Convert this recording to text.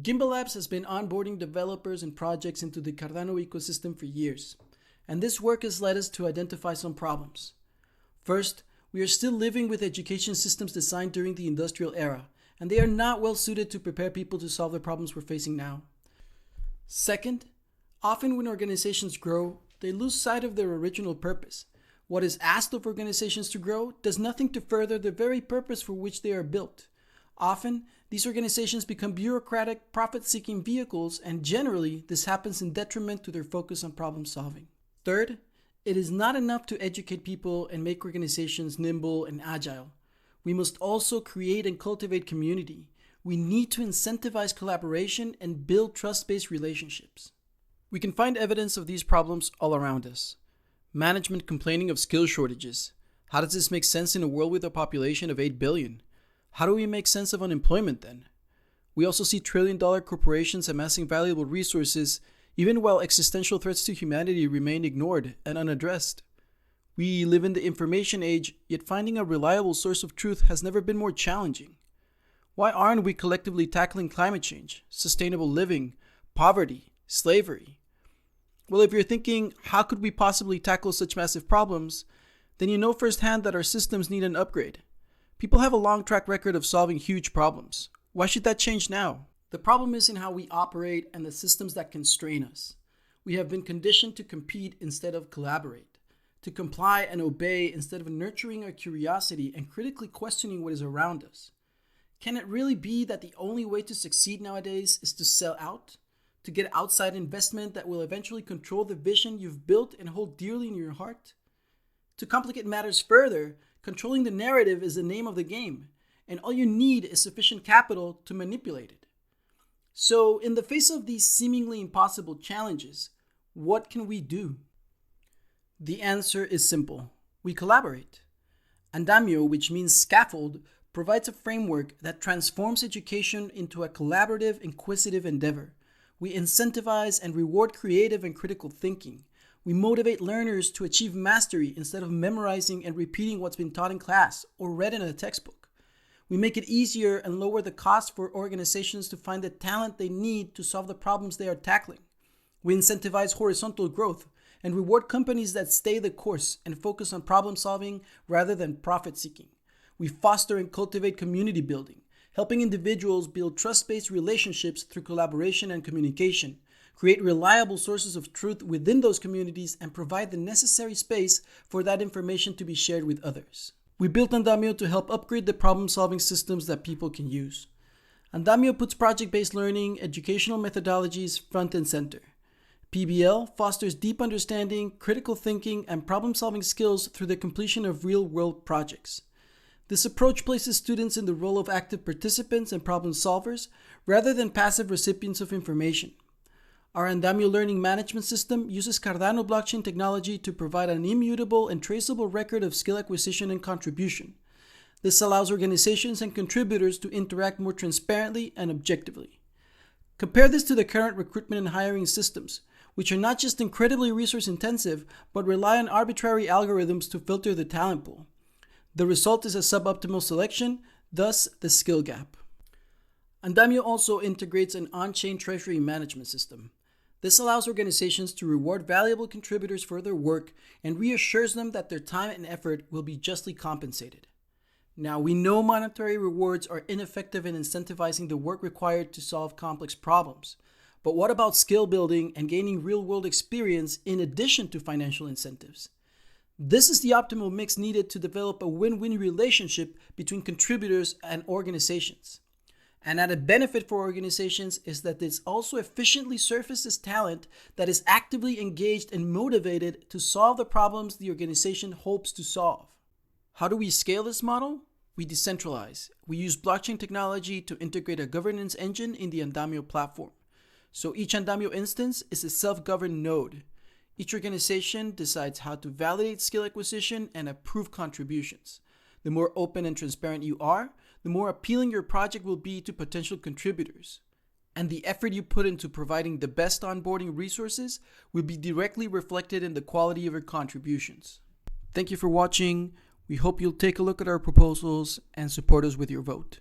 Gimbalabs has been onboarding developers and projects into the Cardano ecosystem for years, and this work has led us to identify some problems. First, we are still living with education systems designed during the industrial era, and they are not well suited to prepare people to solve the problems we're facing now. Second, often when organizations grow, they lose sight of their original purpose. What is asked of organizations to grow does nothing to further the very purpose for which they are built. Often, these organizations become bureaucratic, profit-seeking vehicles, and generally, this happens in detriment to their focus on problem solving. Third, it is not enough to educate people and make organizations nimble and agile. We must also create and cultivate community. We need to incentivize collaboration and build trust-based relationships. We can find evidence of these problems all around us. Management complaining of skill shortages. How does this make sense in a world with a population of 8 billion? How do we make sense of unemployment then? We also see trillion-dollar corporations amassing valuable resources, even while existential threats to humanity remain ignored and unaddressed. We live in the information age, yet finding a reliable source of truth has never been more challenging. Why aren't we collectively tackling climate change, sustainable living, poverty, slavery? Well, if you're thinking, how could we possibly tackle such massive problems, then you know firsthand that our systems need an upgrade. People have a long track record of solving huge problems. Why should that change now? The problem is in how we operate and the systems that constrain us. We have been conditioned to compete instead of collaborate, to comply and obey instead of nurturing our curiosity and critically questioning what is around us. Can it really be that the only way to succeed nowadays is to sell out? To get outside investment that will eventually control the vision you've built and hold dearly in your heart? To complicate matters further, controlling the narrative is the name of the game, and all you need is sufficient capital to manipulate it. So, in the face of these seemingly impossible challenges, what can we do? The answer is simple. We collaborate. Andamio, which means scaffold, provides a framework that transforms education into a collaborative, inquisitive endeavor. We incentivize and reward creative and critical thinking. We motivate learners to achieve mastery instead of memorizing and repeating what's been taught in class or read in a textbook. We make it easier and lower the cost for organizations to find the talent they need to solve the problems they are tackling. We incentivize horizontal growth and reward companies that stay the course and focus on problem solving rather than profit seeking. We foster and cultivate community building, helping individuals build trust-based relationships through collaboration and communication, create reliable sources of truth within those communities, and provide the necessary space for that information to be shared with others. We built Andamio to help upgrade the problem-solving systems that people can use. Andamio puts project-based learning, educational methodologies front and center. PBL fosters deep understanding, critical thinking, and problem-solving skills through the completion of real-world projects. This approach places students in the role of active participants and problem solvers rather than passive recipients of information. Our Andamio learning management system uses Cardano blockchain technology to provide an immutable and traceable record of skill acquisition and contribution. This allows organizations and contributors to interact more transparently and objectively. Compare this to the current recruitment and hiring systems, which are not just incredibly resource intensive, but rely on arbitrary algorithms to filter the talent pool. The result is a suboptimal selection, thus the skill gap. Andamio also integrates an on-chain treasury management system. This allows organizations to reward valuable contributors for their work and reassures them that their time and effort will be justly compensated. Now, we know monetary rewards are ineffective in incentivizing the work required to solve complex problems. But what about skill building and gaining real-world experience in addition to financial incentives? This is the optimal mix needed to develop a win-win relationship between contributors and organizations. An added benefit for organizations is that this also efficiently surfaces talent that is actively engaged and motivated to solve the problems the organization hopes to solve. How do we scale this model? We decentralize. We use blockchain technology to integrate a governance engine in the Andamio platform. So each Andamio instance is a self-governed node. Each organization decides how to validate skill acquisition and approve contributions. The more open and transparent you are, the more appealing your project will be to potential contributors. And the effort you put into providing the best onboarding resources will be directly reflected in the quality of your contributions. Thank you for watching. We hope you'll take a look at our proposals and support us with your vote.